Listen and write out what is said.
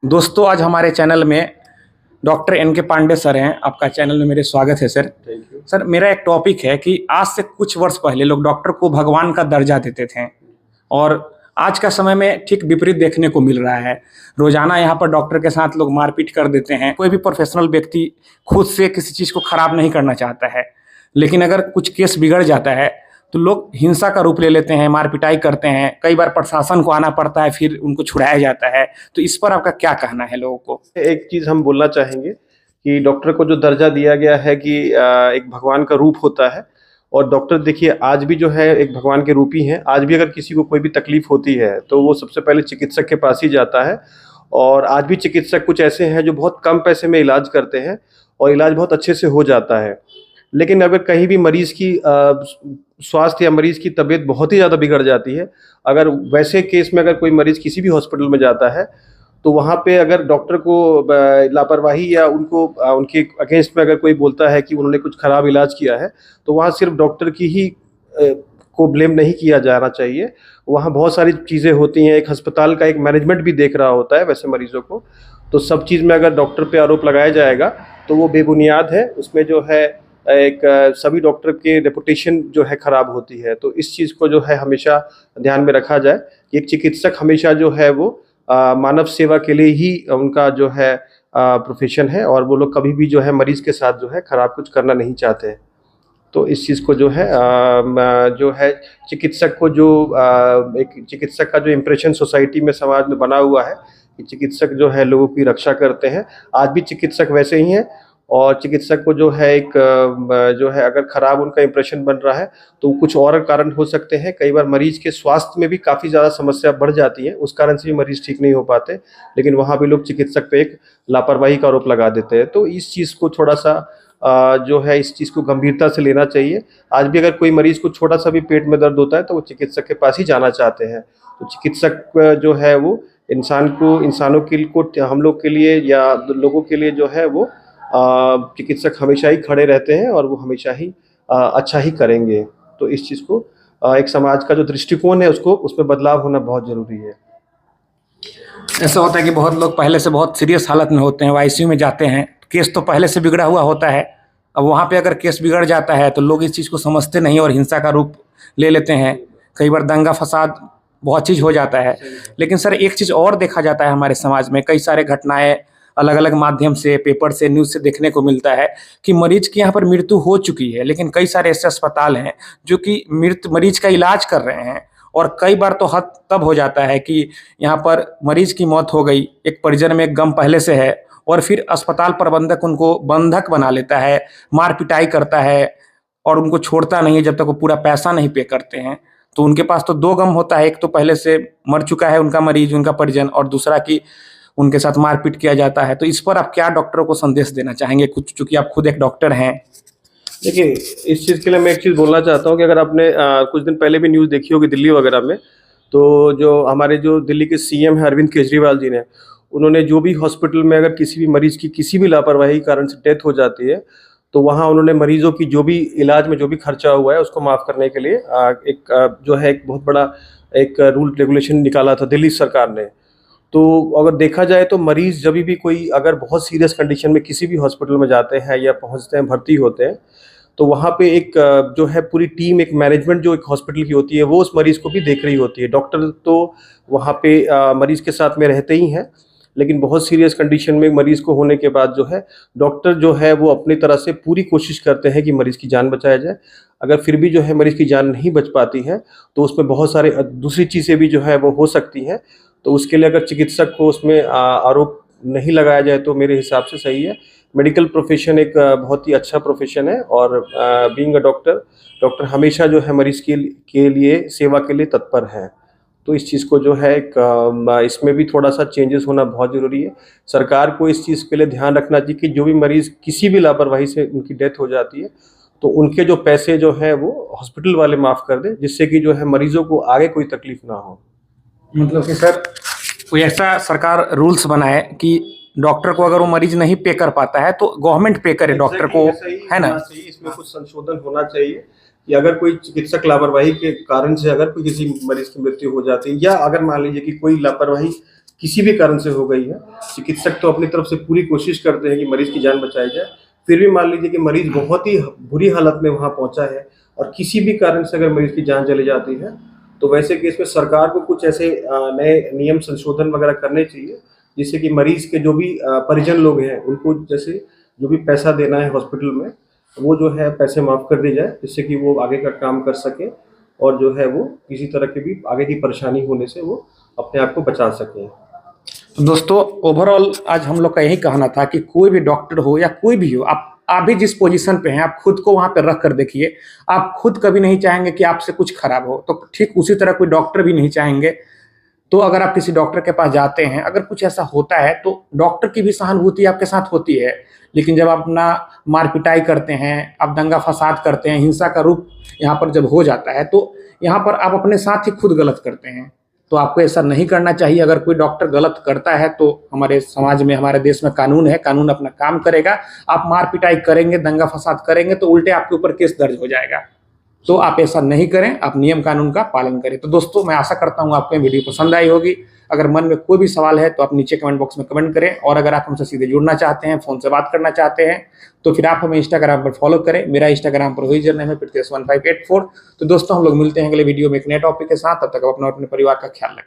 दोस्तों, आज हमारे चैनल में डॉक्टर एन के पांडे सर हैं। आपका चैनल में मेरे स्वागत है सर। Thank you. सर, मेरा एक टॉपिक है कि आज से कुछ वर्ष पहले लोग डॉक्टर को भगवान का दर्जा देते थे और आज का समय में ठीक विपरीत देखने को मिल रहा है। रोजाना यहाँ पर डॉक्टर के साथ लोग मारपीट कर देते हैं। कोई भी प्रोफेशनल व्यक्ति खुद से किसी चीज़ को खराब नहीं करना चाहता है, लेकिन अगर कुछ केस बिगड़ जाता है तो लोग हिंसा का रूप ले लेते हैं, मार पिटाई करते हैं। कई बार प्रशासन को आना पड़ता है, फिर उनको छुड़ाया जाता है। तो इस पर आपका क्या कहना है लोगों को? एक चीज हम बोलना चाहेंगे कि डॉक्टर को जो दर्जा दिया गया है कि एक भगवान का रूप होता है। और डॉक्टर देखिए आज भी जो है एक भगवान के रूप ही हैं। आज भी अगर किसी को कोई भी तकलीफ होती है तो वो सबसे पहले चिकित्सक के पास ही जाता है। और आज भी चिकित्सक कुछ ऐसे हैं जो बहुत कम पैसे में इलाज करते हैं और इलाज बहुत अच्छे से हो जाता है। लेकिन अगर कहीं भी मरीज की स्वास्थ्य या मरीज की तबीयत बहुत ही ज़्यादा बिगड़ जाती है, अगर वैसे केस में अगर कोई मरीज किसी भी हॉस्पिटल में जाता है तो वहाँ पे अगर डॉक्टर को लापरवाही या उनके अगेंस्ट में अगर कोई बोलता है कि उन्होंने कुछ खराब इलाज किया है, तो वहाँ सिर्फ डॉक्टर की ही को ब्लेम नहीं किया जाना चाहिए। वहाँ बहुत सारी चीज़ें होती हैं। एक अस्पताल का एक मैनेजमेंट भी देख रहा होता है वैसे मरीजों को। तो सब चीज़ में अगर डॉक्टर पे आरोप लगाया जाएगा तो वो बेबुनियाद है। उसमें जो है एक सभी डॉक्टर के रेपुटेशन जो है ख़राब होती है। तो इस चीज़ को जो है हमेशा ध्यान में रखा जाए कि एक चिकित्सक हमेशा जो है वो मानव सेवा के लिए ही उनका जो है प्रोफेशन है, और वो लोग कभी भी जो है मरीज़ के साथ जो है ख़राब कुछ करना नहीं चाहते हैं। तो इस चीज़ को जो है चिकित्सक को एक चिकित्सक का जो इम्प्रेशन सोसाइटी में समाज में बना हुआ है कि चिकित्सक जो है लोगों की रक्षा करते हैं, आज भी चिकित्सक वैसे ही हैं। और चिकित्सक को जो है जो है अगर ख़राब उनका इम्प्रेशन बन रहा है तो कुछ और कारण हो सकते हैं। कई बार मरीज़ के स्वास्थ्य में भी काफ़ी ज़्यादा समस्या बढ़ जाती है, उस कारण से भी मरीज़ ठीक नहीं हो पाते, लेकिन वहाँ भी लोग चिकित्सक पे एक लापरवाही का आरोप लगा देते हैं। तो इस चीज़ को थोड़ा सा जो है इस चीज़ को गंभीरता से लेना चाहिए। आज भी अगर कोई मरीज़ को छोटा सा भी पेट में दर्द होता है तो वो चिकित्सक के पास ही जाना चाहते हैं। तो चिकित्सक जो है वो इंसानों को हम लोग के लिए या लोगों के लिए जो है वो चिकित्सक हमेशा ही खड़े रहते हैं और वो हमेशा ही अच्छा ही करेंगे। तो इस चीज़ को एक समाज का जो दृष्टिकोण है उसको उसमें बदलाव होना बहुत ज़रूरी है। ऐसा होता है कि बहुत लोग पहले से बहुत सीरियस हालत में होते हैं, वो आईसीयू में जाते हैं। केस तो पहले से बिगड़ा हुआ होता है। अब वहाँ पे अगर केस बिगड़ जाता है तो लोग इस चीज़ को समझते नहीं और हिंसा का रूप ले लेते हैं। कई बार दंगा फसाद बहुत चीज़ हो जाता है। लेकिन सर, एक चीज़ और देखा जाता है हमारे समाज में, कई सारे घटनाएं अलग अलग माध्यम से, पेपर से, न्यूज़ से देखने को मिलता है कि मरीज की यहाँ पर मृत्यु हो चुकी है, लेकिन कई सारे ऐसे अस्पताल हैं जो कि मृत मरीज का इलाज कर रहे हैं। और कई बार तो हद तब हो जाता है कि यहाँ पर मरीज की मौत हो गई, एक परिजन में एक गम पहले से है, और फिर अस्पताल प्रबंधक उनको बंधक बना लेता है, मार पिटाई करता है और उनको छोड़ता नहीं है जब तक वो पूरा पैसा नहीं पे करते हैं। तो उनके पास तो दो गम होता है, एक तो पहले से मर चुका है उनका मरीज, उनका परिजन, और दूसरा कि उनके साथ मारपीट किया जाता है। तो इस पर आप क्या डॉक्टरों को संदेश देना चाहेंगे, कुछ चूंकि आप खुद एक डॉक्टर हैं? देखिए, इस चीज़ के लिए मैं एक चीज़ बोलना चाहता हूँ कि अगर आपने कुछ दिन पहले भी न्यूज़ देखी होगी दिल्ली वगैरह में, तो जो हमारे जो दिल्ली के सीएम हैं अरविंद केजरीवाल जी ने, उन्होंने जो भी हॉस्पिटल में अगर किसी भी मरीज़ की किसी भी लापरवाही के कारण से डेथ हो जाती है, तो वहाँ उन्होंने मरीज़ों की जो भी इलाज में जो भी खर्चा हुआ है उसको माफ़ करने के लिए जो है एक बहुत बड़ा एक रूल रेगुलेशन निकाला था दिल्ली सरकार ने। तो अगर देखा जाए तो मरीज़ जभी भी कोई अगर बहुत सीरियस कंडीशन में किसी भी हॉस्पिटल में जाते हैं या पहुँचते हैं, भर्ती होते हैं, तो वहाँ पे एक जो है पूरी टीम, एक मैनेजमेंट जो एक हॉस्पिटल की होती है वो उस मरीज़ को भी देख रही होती है। डॉक्टर तो वहाँ पे मरीज़ के साथ में रहते ही हैं, लेकिन बहुत सीरियस कंडीशन में मरीज़ को होने के बाद जो है डॉक्टर जो है वो अपनी तरह से पूरी कोशिश करते हैं कि मरीज़ की जान बचाया जाए। अगर फिर भी जो है मरीज़ की जान नहीं बच पाती है तो उसमें बहुत सारे दूसरी चीज़ें भी जो है वो हो सकती हैं। तो उसके लिए अगर चिकित्सक को उसमें आरोप नहीं लगाया जाए तो मेरे हिसाब से सही है। मेडिकल प्रोफेशन एक बहुत ही अच्छा प्रोफेशन है, और बीइंग अ डॉक्टर हमेशा जो है मरीज़ के लिए सेवा के लिए तत्पर है। तो इस चीज़ को जो है इसमें भी थोड़ा-सा चेंजेस होना बहुत ज़रूरी है। सरकार को इस चीज़ के लिए ध्यान रखना चाहिए कि जो भी मरीज़ किसी भी लापरवाही से उनकी डेथ हो जाती है, तो उनके जो पैसे जो हैं वो हॉस्पिटल वाले माफ़ कर दें, जिससे कि जो है मरीज़ों को आगे कोई तकलीफ़ ना हो। मतलब कि सर, कोई ऐसा सरकार रूल्स बनाए कि डॉक्टर को अगर वो मरीज नहीं पे कर पाता है तो गवर्नमेंट पे करे डॉक्टर को, है ना? इसमें कुछ संशोधन होना चाहिए कि अगर कोई चिकित्सक लापरवाही के कारण से अगर कोई किसी मरीज की मृत्यु हो जाती है, या अगर मान लीजिए कि कोई लापरवाही किसी भी कारण से हो गई है, चिकित्सक तो अपनी तरफ से पूरी कोशिश करते हैं कि मरीज की जान बचाई जाए। फिर भी मान लीजिए कि मरीज बहुत ही बुरी हालत में वहाँ पहुँचा है और किसी भी कारण से अगर मरीज की जान चली जाती है, तो वैसे केस में सरकार को कुछ ऐसे नए नियम संशोधन वगैरह करने चाहिए, जिससे कि मरीज के जो भी परिजन लोग हैं उनको जैसे जो भी पैसा देना है हॉस्पिटल में, वो जो है पैसे माफ़ कर दिए जाए, जिससे कि वो आगे का काम कर सकें और जो है वो किसी तरह की भी आगे की परेशानी होने से वो अपने आप को बचा सकें। तो दोस्तों ओवरऑल आज हम लोग का यही कहना था कि कोई भी डॉक्टर हो या कोई भी हो, आप भी जिस पोजीशन पे हैं आप खुद को वहां पे रख कर देखिए। आप खुद कभी नहीं चाहेंगे कि आपसे कुछ खराब हो, तो ठीक उसी तरह कोई डॉक्टर भी नहीं चाहेंगे। तो अगर आप किसी डॉक्टर के पास जाते हैं, अगर कुछ ऐसा होता है तो डॉक्टर की भी सहानुभूति आपके साथ होती है, लेकिन जब आप अपना मार पिटाई करते हैं, आप दंगा फसाद करते हैं, हिंसा का रूप यहाँ पर जब हो जाता है, तो यहाँ पर आप अपने साथ ही खुद गलत करते हैं। तो आपको ऐसा नहीं करना चाहिए। अगर कोई डॉक्टर गलत करता है तो हमारे समाज में, हमारे देश में कानून है, कानून अपना काम करेगा। आप मार पिटाई करेंगे, दंगा फसाद करेंगे तो उल्टे आपके ऊपर केस दर्ज हो जाएगा। तो आप ऐसा नहीं करें, आप नियम कानून का पालन करें। तो दोस्तों मैं आशा करता हूँ आपको वीडियो पसंद आई होगी। अगर मन में कोई भी सवाल है तो आप नीचे कमेंट बॉक्स में कमेंट करें, और अगर आप हमसे सीधे जुड़ना चाहते हैं, फ़ोन से बात करना चाहते हैं, तो फिर आप हमें इंस्टाग्राम पर फॉलो करें। मेरा इंस्टाग्राम पर वही जर्नल है Pritesh1584। तो दोस्तों हम लोग मिलते हैं अगले वीडियो में एक नए टॉपिक के साथ। तब तक आप अपना अपने परिवार का ख्याल रखें।